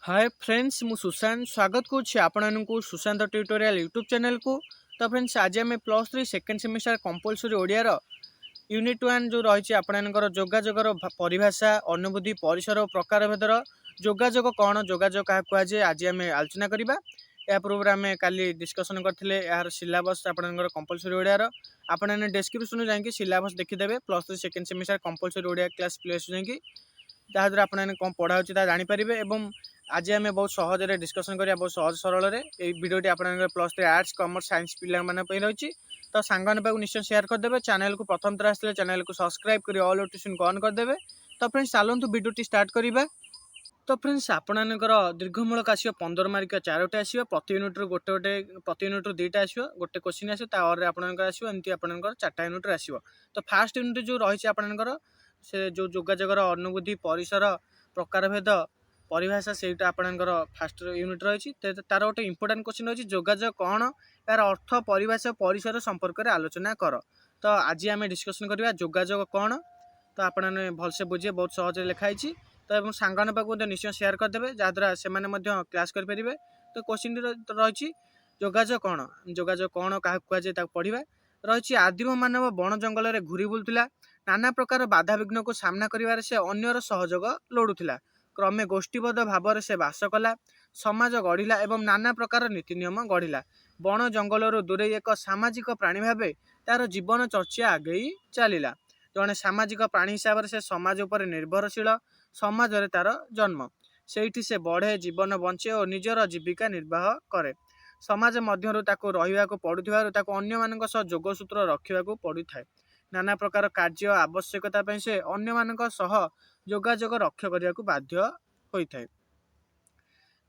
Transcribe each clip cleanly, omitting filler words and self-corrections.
Hi friends मु सुशांत स्वागत करुच्छे आपको सुशांत ट्यूटोरियल यूट्यूब चैनल को। तो फ्रेंड्स आज आम +3 second semester compulsory Odiyar unit 1 जो रही आपंकर जोगाजोगर परिभाषा अनुभूति परिसर और प्रकार भेदर जोगाजोग कौन जोगाजोग क्या कहुए आज आम आलोचना करवा। या पूर्व आम काली डिस्कसन करते यार सिलेबस आपंकर कंपलसरी ओडियार आपने डिस्क्रिप्शन जाकि सिलेबस देखीदे +3 second semester compulsory Odia class place जाकि जहाँद्वारा आपने कौन पढ़ा जानीपारे। और आज आम बहुत सहजरे डिस्कसन करिया बहुत सहज सरल भिडियोटी आप +3 आर्ट्स कॉमर्स साइंस पे रही। तो सांग निश्चय शेयर करदे। चैनल को प्रथम थर आसले चैनल को सब्सक्राइब कर ऑल नोटिफिकेशन ऑन करदे। तो फ्रेंड्स चलतु भिडियोटी स्टार्ट करवा। तो फ्रेंड्स आपणकर दीर्घमूलक आसो 15 मार्क 4टे आसो प्रति यूनिट गोटे गोटे प्रति यूनिट 2टा आसो गोटे क्वेश्चन आसो आपंकर आसो एमती आपंकर 4टा यूनिट आसो। तो फास्ट यूनिट जो रही आपंकर से जो जोगाजोगर अनुभूति परिसर प्रकार भेद परिभाषा से आपंकर फास्ट यूनिट रही। तार गोटे इंपोर्टाट क्वेश्चन रही जोगाजोग कौन यार अर्थ परिभाषा परिसर संपर्क में आलोचना कर। तो आज आम डिस्कसन करवा जोगाजोग कौन। तो आपने भलसे बुझे बहुत सहज लिखाई। तो सांगन पाक निश्चय शेयर करदे जहाँद्वारा से क्लास करेंगे। तो क्वेश्चन रही जोगाजोग कौन जोगाजोग कौन क्या कहुए पढ़ा रही। आदिम मानव बण जंगल में घूरी बुलूला नाना प्रकार बाधाविघ्न को सामना कर से अन्यर सहयोग लोड़ूला। क्रमे गोष्ठीबद्ध भाव से बास कला समाज गढ़िला एवं नाना प्रकार नीति नियम गढ़िला। बण जंगल दूरे एक सामाजिक प्राणी भाव तार जीवन चर्चा आगे चलला। जड़े सामाजिक प्राणी हिसाब से समाज उपर निर्भरशील समाज रे तार जन्म सेठी से बढ़े जीवन बंचे और निजर जीविका निर्वाह करे। समाज मध्यरु ताको रहिबाको पड़ुथिबारु ताको अन्य मानक सह जोगसूत्र रखिबाको पड़ुଥାଏ। नाना प्रकार कार्य आवश्यकता पे से अन्य मानक सह जोगाजोग रक्षा करने बाध्य होता है।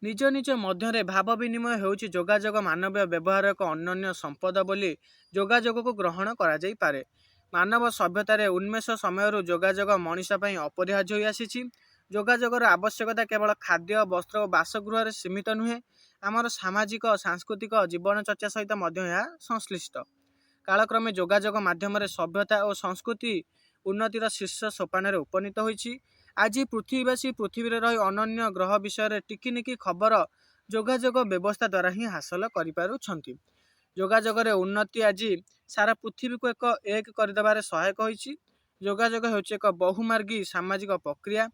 निज निज मध्य भाव विनिमय होउछि जोगाजोग मानवीय व्यवहार एक अनन्य संपद बोली जोगाजोग को ग्रहण करा जाई पारे। मानव सभ्यतार उन्मेष समय जोगाजोग मनीष अपरिहार्य हो आसी। जोगाजोगर आवश्यकता केवल खाद्य वस्त्र और बासगृह सीमित नुहे आमर सामाजिक सांस्कृतिक जीवन चर्चा सहित संश्लिष्ट। कालक्रमे जोगाजोग माध्यम सभ्यता और संस्कृति उन्नतिर शीर्ष सोपान उपनीत होइछि। आज पृथ्वीवासी पृथ्वी रही अनन्य ग्रह विषय टिकिनिकी खबर जोगाजोग व्यवस्था द्वारा ही हासिल करिपारुछंती। जोगाजोगर उन्नति आज सारा पृथ्वी को एक करदेबार सहायक होइछि। जोगाजोग हेउछि एक बहुमार्गी सामाजिक प्रक्रिया।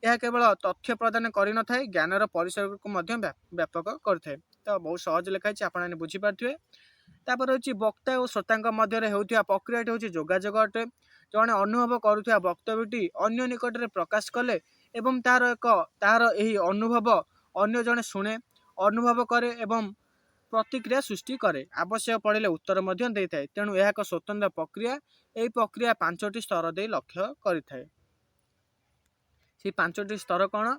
यह केवल तथ्य प्रदान करि नथाय ज्ञानर परिसर को मध्य व्यापक करथाय। तो बहुत सहज लिखाई आपने बुझीपारे। तापर होछि वक्ता और श्रोता मध्य होउथिया प्रक्रियाटी होछि जोगाजोग अटे। जड़े अनुभव करुथिया वक्तव्यटी अन्य निकट में प्रकाश कले एवं तार यही अनुभव अन्य जड़े शुणे अनुभव करे एवं प्रतिक्रिया सृष्टि करे आवश्यक पड़े उत्तर मध्य देइथाय। तेणु यह एक स्वतंत्र प्रक्रिया। यही प्रक्रिया 5टी स्तर दे लक्ष्य करिथाय। से 5टी स्तर कौन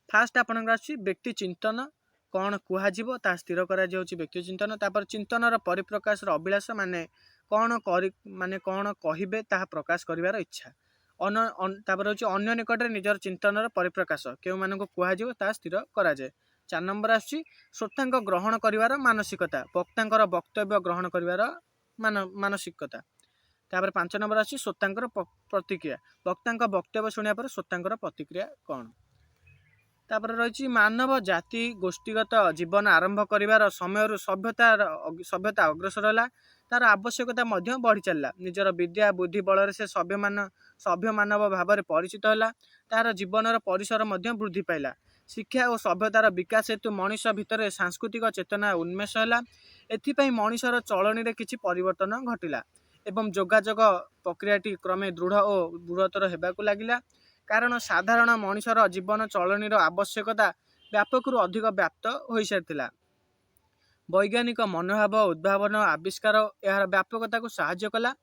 फास्ट आपन व्यक्ति चिंतन कौन कुहाजिबो ता स्थिर करा जाउछि व्यक्ति चिंतन। तापर चिंतनर परिप्रकाश अभिलाष माने कौन कहिबे ताहा प्रकाश करिवार इच्छा। तापर होछि अन्य निकट में निजर चिंतनर परिप्रकाश केउ मानको कुहाजिबो ता स्थिर करा जाए। 4 नंबर आछि श्रोतांक ग्रहण करिवार मानसिकता वक्तांकर वक्तव्य ग्रहण करिवार मानसिकता। तापर 5 नंबर आछि श्रोतांकर प्रतिक्रिया वक्तांक वक्तव्य शुणिया पर श्रोतांकर प्रतिक्रिया कौन। तापर रही मानव जाति गोष्ठीगत जीवन आरंभ करिवार समय सभ्यता अग्रसर है तार आवश्यकता बढ़ी चलला। निजर विद्या बुद्धि बल से सभ्य मानव भाव में परिचित है। तार जीवन परिसर वृद्धि पाइला। शिक्षा और सभ्यतार विकास हेतु मनीष भितर सांस्कृतिक चेतना उन्मेष है। एथिपाई मनीषर चलनी रे किछि परिवर्तन घटिला एवं जोगाजोग प्रक्रियाटी क्रमे दृढ़ और दृढ़तर हेबाकु लागिला। कारण साधारण मनीषर जीवन चलनी आवश्यकता व्यापक अधिक व्याप्त हो सारी। वैज्ञानिक मनोभाव उद्भावन आविष्कार यार व्यापकता को साहाय्य कला।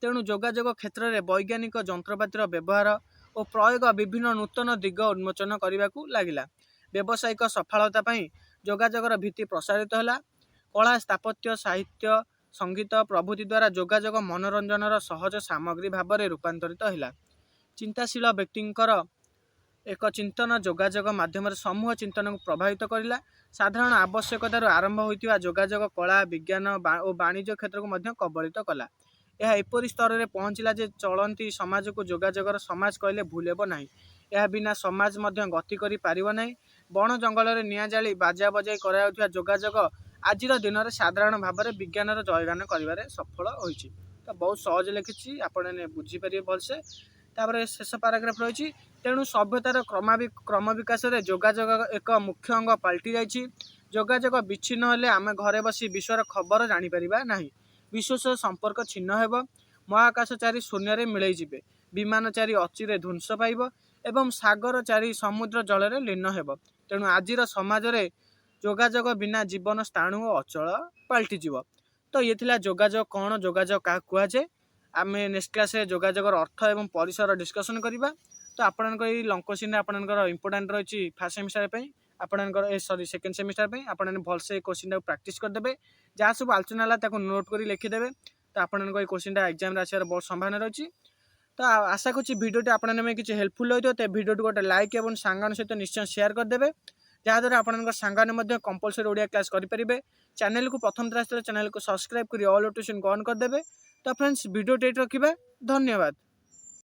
तेणु जोगाजोग क्षेत्र में वैज्ञानिक जंत्रपातिर व्यवहार और प्रयोग विभिन्न नूतन दिग उन्मोचन करने को लगिला। व्यावसायिक सफलता पाई जोगाजोगर भित्ति प्रसारित है। कला स्थापत्य साहित्य संगीत प्रभृति द्वारा जोगाजोग मनोरंजन सहज सामग्री भाव में रूपांतरित है। चिंताशील व्यक्तिंकर एक चिंतन जोगाजोग माध्यम समूह चिंतन को प्रभावित करला। साधारण आवश्यकतार आरंभ होइतिबा जोगाजोग कला विज्ञान और वाणिज्य क्षेत्र को मध्य कबलित कला। यह एपरि स्तर में पहुँचला जे चलती समाज को जोगाजोगर समाज कहले भूल हेब नाही। यह बिना समाज मध्य गति करि पारिब नाही। बण जंगल निआं जाली बाजा बजाई करायाउथुवा जोगाजोग आज दिन में साधारण भाव में विज्ञान जयगान कर सफल होती। तो बहुत सहज लिखी आपने बुझीपारे भलसे। तापर शेष पाराग्राफ रही तेणु सभ्यतार क्रम विकास में जोगाजोग एक मुख्य अंग पलटि जाइए। जोगाजोग विच्छिन्न हेले आम घरे बसी विश्वर खबर जापर ना। विश्व सह संपर्क छिन्न हेब। महाकाशचारी शून्य मिलई जिवे। विमानचारी अचिरे ध्वंस पाइब एवं सागर चारी समुद्र जल लीन हेब। तेणु आज समाज में जोगाजोग बिना जीवन स्थाणु और अचल पलटिଯିव। तो ये थिला जोगाजोग कौन, जोगाजोग क्या कहुए। आम नेक्स्ट क्लास जोगाजोगर अर्थ और परिसर डिस्कसन करवा। तो आपंकर ये लंग क्वेश्चन आपंकर इंपोर्टाट रही फास्ट सेमिस्टर आपंकर सॉरी सेकेंड सेमिस्टर आप भलसे क्वेश्चन प्रैक्टिस करदे। जहाँ सब आलोचना है नोट कर लिखिदेवे। तो आपंकर ये क्वेश्चन एग्जाम आसार बहुत संभावना रही। तो आशा करुँच भिडियोटी आपने किसी हेल्पफुल होती है। भिडियोटी गोटे लाइक और सांगन सहित निश्चय शेयर करदे जहाँद्वारा आपंकर सांगने कंपलसरी ओडिया क्लास करेंगे। चैनल को प्रथम थर चैनल को सब्सक्राइब कर ऑल नोटिफिकेशन ऑन करदे। तो फ्रेंड्स भिडियोटी रखिए। धन्यवाद।